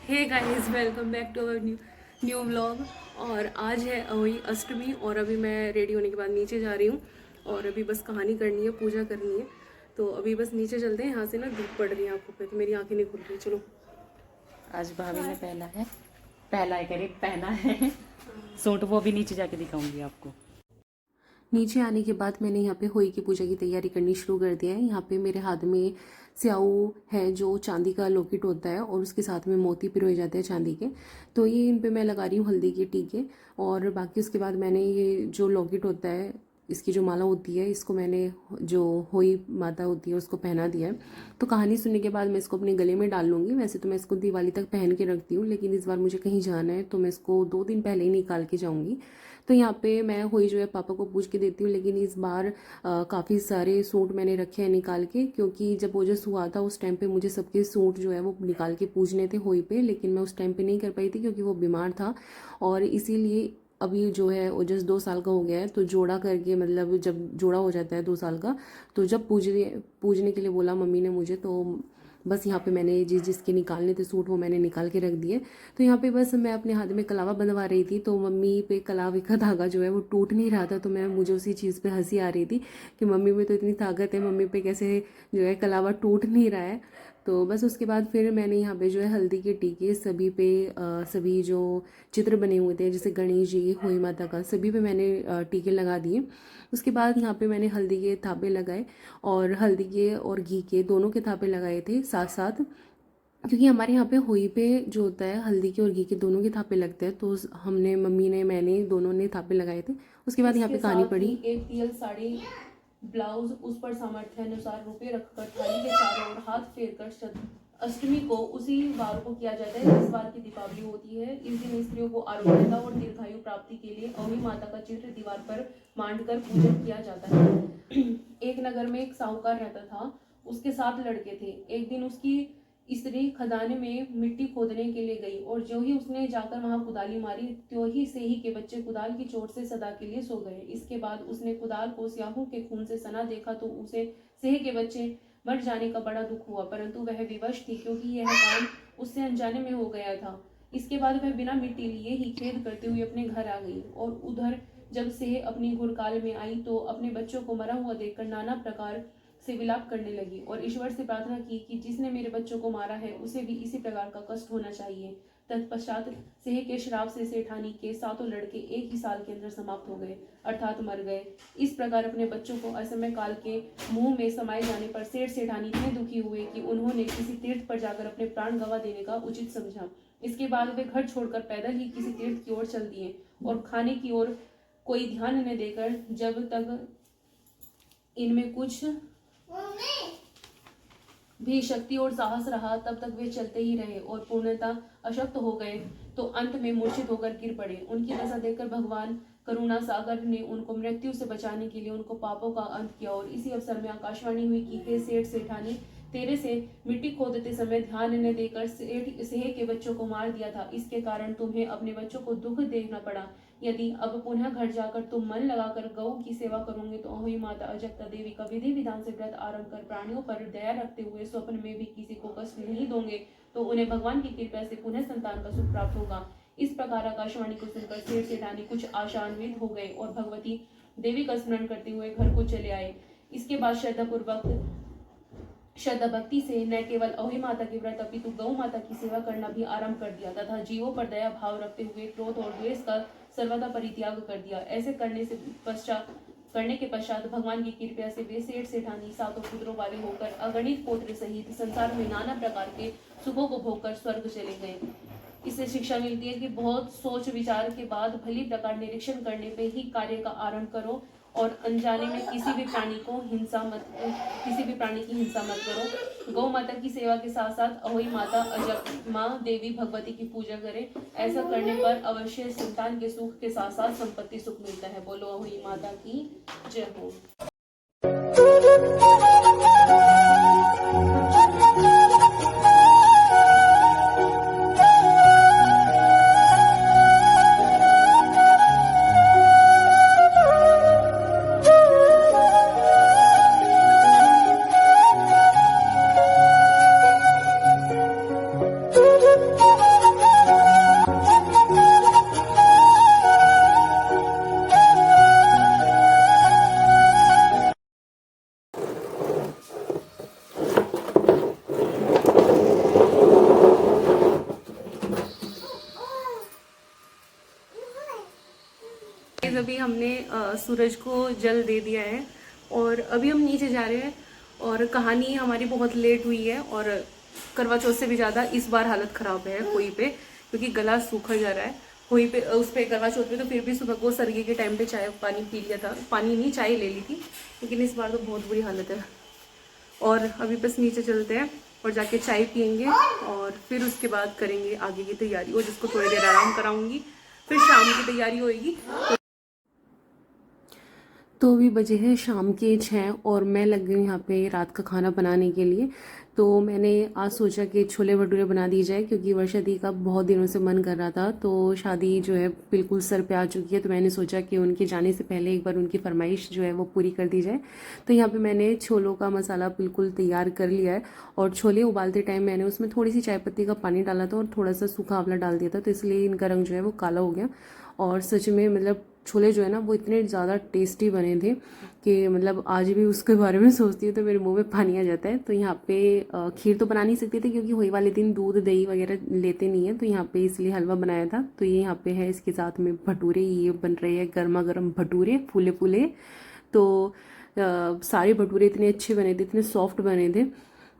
Hey guys, welcome back to our new vlog. और आज है वही अष्टमी और अभी मैं रेडी होने के बाद नीचे जा रही हूँ और अभी बस कहानी करनी है, पूजा करनी है। तो अभी बस नीचे चलते हैं। यहाँ से ना धूप पड़ रही है आंखों पे, तो मेरी आंखें नहीं खुल रही। चलो। आज भाभी ने पहला है करे पहना है सूट, वो भी नीचे जाके दिखाऊंगी आपको। नीचे आने के बाद मैंने यहाँ पे होई की पूजा की तैयारी करनी शुरू कर दिया है। यहाँ पे मेरे हाथ में स्याऊ है जो चांदी का लॉकेट होता है और उसके साथ में मोती पिरोए जाते हैं चांदी के। तो ये इन पे मैं लगा रही हूँ हल्दी के टीके। और बाकी उसके बाद मैंने ये जो लॉकेट होता है, इसकी जो माला होती है, इसको मैंने जो होई माता होती है उसको पहना दिया है। तो कहानी सुनने के बाद मैं इसको अपने गले में डाल लूँगी। वैसे तो मैं इसको दिवाली तक पहन के रखती हूँ, लेकिन इस बार मुझे कहीं जाना है तो मैं इसको 2 दिन पहले ही निकाल के जाऊँगी। तो यहाँ पे मैं होई जो है पापा को पूछ के देती हूँ, लेकिन इस बार काफ़ी सारे सूट मैंने रखे हैं निकाल के, क्योंकि जब ओजस हुआ था उस टाइम पे मुझे सबके सूट जो है वो निकाल के पूजने थे होई पे, लेकिन मैं उस टाइम पे नहीं कर पाई थी क्योंकि वो बीमार था। और इसीलिए अभी जो है ओजस 2 साल का हो गया है, तो जोड़ा करके, मतलब जब जोड़ा हो जाता है 2 साल का, तो जब पूजने के लिए बोला मम्मी ने मुझे, तो बस यहाँ पे मैंने जिसके निकालने थे सूट वो मैंने निकाल के रख दिए। तो यहाँ पे बस मैं अपने हाथ में कलावा बंधवा रही थी, तो मम्मी पे कलावे का धागा जो है वो टूट नहीं रहा था। तो मुझे उसी चीज़ पे हंसी आ रही थी कि मम्मी में तो इतनी ताकत है, मम्मी पे कैसे जो है कलावा टूट नहीं रहा है। तो बस उसके बाद फिर मैंने यहाँ पे जो है हल्दी के टीके सभी पे सभी जो चित्र बने हुए थे, जैसे गणेश जी, होई माता का, सभी पे मैंने टीके लगा दिए। उसके बाद यहाँ पे मैंने हल्दी के थापे लगाए और हल्दी के और घी के दोनों के थापे लगाए थे साथ साथ, क्योंकि हमारे यहाँ पे होई पे जो होता है हल्दी के और घी के दोनों के थापे लगते हैं। तो हमने, मम्मी ने, मैंने, दोनों ने थापे लगाए थे। उसके बाद यहाँ पे कहानी पड़ी। एक तियल साड़ी, ब्लाउज, उस पर सामर्थ्य अनुसार रुपये रखकर थाली के चारों ओर हाथ फेर कर अष्टमी को उसी वार को किया जाता है जिस वार की दीपावली होती है। इस दिन स्त्रियों को आरोग्यता और दीर्घायु प्राप्ति के लिए अहोई माता का चित्र दीवार पर मांड कर पूजन किया जाता है। एक नगर में एक साहूकार रहता था, उसके 7 लड़के थे। एक दिन उसकी स्त्री खदान में मिट्टी खोदने के लिए गई और जो ही उसने जाकर वहां कुदाली मारी, त्यों ही सेही के बच्चे कुदाल की चोट से सदा के लिए सो गए। इसके बाद उसने कुदाल को स्याहू के खून से सना देखा तो उसे सेह के बच्चे मर जाने का बड़ा दुख हुआ, परंतु वह विवश थी क्योंकि यह काम उससे अनजाने में हो गया था। इसके बाद वह बिना मिट्टी लिए ही खेद करते हुए अपने घर आ गई और उधर जब सेह अपनी घुड़काल में आई तो अपने बच्चों को मरा हुआ देखकर नाना प्रकार से विलाप करने लगी और ईश्वर से प्रार्थना की कि जिसने मेरे बच्चों को मारा है उसे भी इसी प्रकार का कष्ट होना चाहिए। तत्पश्चात सेह के श्राप से सेठानी के 7 लड़के एक ही साल के अंदर समाप्त हो गए, अर्थात मर गए। इस प्रकार अपने बच्चों को असमय काल के मुंह में समाये जाने पर सेठ सेठानी इतने दुखी हुए कि उन्होंने किसी तीर्थ पर जाकर अपने प्राण गंवा देने का उचित समझा। इसके बाद वे घर छोड़कर पैदल ही किसी तीर्थ की ओर चल दिए और खाने की ओर कोई ध्यान न देकर, जब तक इनमें कुछ भी शक्ति और साहस रहा तब तक वे चलते ही रहे और पूर्णतः अशक्त हो गए तो अंत में मूर्छित होकर गिर पड़े। उनकी दशा देखकर भगवान करुणा सागर ने उनको मृत्यु से बचाने के लिए उनको पापों का अंत किया और इसी अवसर में आकाशवाणी हुई कि हे सेठ सेठानी, तेरे से मिट्टी खोदते समय ध्यान न देकर सेह के बच्चों को मार दिया था, इसके कारण तुम्हें अपने बच्चों को दुख देखना पड़ा। यदि अब पुनः घर जाकर तुम मन लगाकर गौ की सेवा करोगे तो अहोई माता अजगता देवी का विधि विधान से व्रत आरंभ कर प्राणियों पर दया रखते हुए स्वप्न में भी किसी को कष्ट नहीं दोगे तो उन्हें भगवान की कृपा से पुनः संतान का सुख प्राप्त होगा। इस प्रकार आकाशवाणी को सुनकर सेठ सेठानी कुछ आशान्वित हो गए और भगवती देवी का स्मरण करते हुए घर को चले आए। इसके बाद श्रद्धा भक्ति से न केवल अहोई माता के व्रत अपितु गौ माता की सेवा करना भी आरंभ कर दिया तथा जीवों पर दया भाव रखते हुए क्रोध और द्वेष का सर्वदा परित्याग कर दिया। ऐसे करने के पश्चात भगवान की कृपा से वे सेठ सेठानी 7 पुत्रों वाले होकर अगणित पौत्र सहित संसार में नाना प्रकार के सुखों को भोगकर स्वर्ग चले गए। इससे शिक्षा मिलती है कि बहुत सोच विचार के बाद भली प्रकार निरीक्षण करने पे ही कार्य का आरंभ करो और अनजाने में किसी भी प्राणी की हिंसा मत करो। गौ माता की सेवा के साथ साथ अहोई माता अजगमा देवी भगवती की पूजा करें। ऐसा करने पर अवश्य संतान के सुख के साथ साथ संपत्ति सुख मिलता है। बोलो अहोई माता की जय हो। अभी हमने सूरज को जल दे दिया है और अभी हम नीचे जा रहे हैं। और कहानी हमारी बहुत लेट हुई है और करवा चौथ से भी ज़्यादा इस बार हालत ख़राब है होई पे, क्योंकि गला सूखा जा रहा है। होई पे उस पे करवा चौथ पे तो फिर भी सुबह को सरगी के टाइम पे चाय पानी पी लिया था, पानी नहीं चाय ले ली थी, लेकिन इस बार तो बहुत बुरी हालत है। और अभी बस नीचे चलते हैं और जाके चाय पियेंगे और फिर उसके बाद करेंगे आगे की तैयारी, और जिसको थोड़ी देर आराम कराऊंगी, फिर शाम की तैयारी होएगी। तो अभी बजे हैं शाम के 6 और मैं लग गई यहाँ पे रात का खाना बनाने के लिए। तो मैंने आज सोचा कि छोले भटूरे बना दिए जाए, क्योंकि वर्षा दी का बहुत दिनों से मन कर रहा था। तो शादी जो है बिल्कुल सर पे आ चुकी है, तो मैंने सोचा कि उनके जाने से पहले एक बार उनकी फरमाइश जो है वो पूरी कर दी जाए। तो यहाँ पे मैंने छोलों का मसाला बिल्कुल तैयार कर लिया है और छोले उबालते टाइम मैंने उसमें थोड़ी सी चाय पत्ती का पानी डाला था और थोड़ा सा सूखा आंवला डाल दिया था, तो इसलिए इनका रंग जो है वो काला हो गया। और सच में मतलब छोले जो है ना वो इतने ज़्यादा टेस्टी बने थे कि मतलब आज भी उसके बारे में सोचती हूँ तो मेरे मुंह में पानी आ जाता है। तो यहाँ पे खीर तो बना नहीं सकती थी, क्योंकि होली वाले दिन दूध दही वगैरह लेते नहीं है, तो यहाँ पे इसलिए हलवा बनाया था। तो ये यहाँ पे है, इसके साथ में भटूरे ये बन रहे हैं, गर्मा गर्म भटूरे फूले फूले। तो सारे भटूरे इतने अच्छे बने थे, इतने सॉफ्ट बने थे।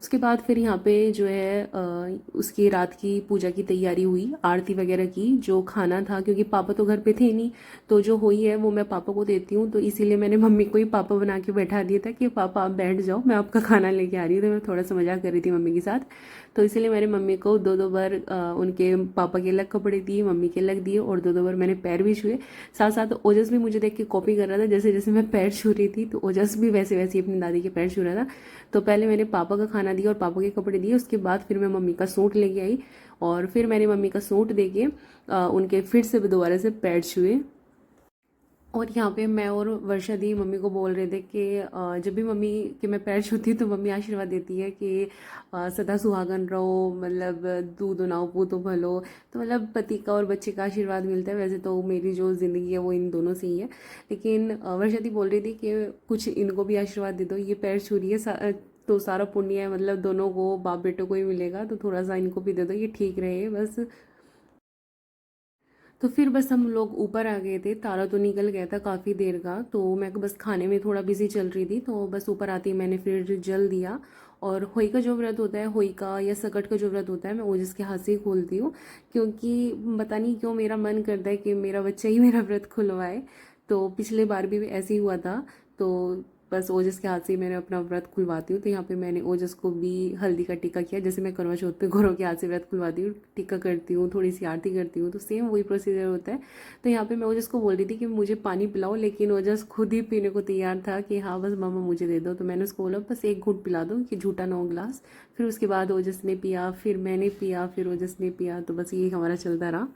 उसके बाद फिर यहाँ पे जो है उसकी रात की पूजा की तैयारी हुई, आरती वगैरह की। जो खाना था, क्योंकि पापा तो घर पे थे नहीं, तो जो हुई है वो मैं पापा को देती हूँ, तो इसीलिए मैंने मम्मी को ही पापा बना के बैठा दिया था कि पापा आप बैठ जाओ, मैं आपका खाना लेके आ रही हूँ। तो मैं थोड़ा सा मजाक कर रही थी मम्मी के साथ, तो इसीलिए मैंने मम्मी को दो दो बार उनके पापा के अलग कपड़े दिए, मम्मी के अलग दिए, और दो दो बार मैंने पैर भी छुए। साथ साथ ओजस भी मुझे देख के कॉपी कर रहा था, जैसे जैसे मैं पैर छू रही थी तो ओजस भी वैसे वैसे ही अपनी दादी के पैर छू रहा था। तो पहले मैंने पापा का खाना दिया और पापा के कपड़े दिए, उसके बाद फिर मैं मम्मी का सूट लेके आई और फिर मैंने मम्मी का सूट दे के उनके फिर से दोबारा से पैर छुए। और यहाँ पे मैं और वर्षा दी मम्मी को बोल रहे थे कि जब भी मम्मी के मैं पैर छूती हूँ तो मम्मी आशीर्वाद देती है कि सदा सुहागन रहो, मतलब दूध नाओ पूतो भलो। तो मतलब पति का और बच्चे का आशीर्वाद मिलता है। वैसे तो मेरी जो ज़िंदगी है वो इन दोनों से ही है, लेकिन वर्षा दी बोल रही थी कि कुछ इनको भी आशीर्वाद दे दो, ये पैर छू रही है तो सारा पुण्य है, मतलब दोनों को बाप बेटों को ही मिलेगा, तो थोड़ा सा इनको भी दे दो, ये ठीक रहे बस। तो फिर बस हम लोग ऊपर आ गए थे, तारा तो निकल गया था काफ़ी देर का, तो मैं बस खाने में थोड़ा बिजी चल रही थी, तो बस ऊपर आती ही मैंने फिर जल दिया। और होई का जो व्रत होता है, होई का या सकट का जो व्रत होता है, मैं ओजस के हाथ से ही खोलती हूँ, क्योंकि पता नहीं क्यों मेरा मन करता है कि मेरा बच्चा ही मेरा व्रत खुलवाए। तो पिछले बार भी ऐसे ही हुआ था, तो बस ओजस के हाथ से ही मैंने अपना व्रत खुलवाती हूँ। तो यहाँ पे मैंने ओजस को भी हल्दी का टीका किया, जैसे मैं करवा चौथ पे घरों के हाथ से व्रत खुलवाती हूँ, टीका करती हूँ, थोड़ी सी आरती करती हूँ, तो सेम वही प्रोसीजर होता है। तो यहाँ पे मैं ओजस को बोल रही थी कि मुझे पानी पिलाओ, लेकिन ओजस खुद ही पीने को तैयार था कि हाँ बस मामा मुझे दे दो। तो मैंने उसको बोला बस एक घूंट पिला दो, कि झूठा 9 गिलास। फिर उसके बाद ओजस ने पिया, फिर मैंने पिया, फिर ओजस ने पिया, तो बस यही हमारा चलता रहा।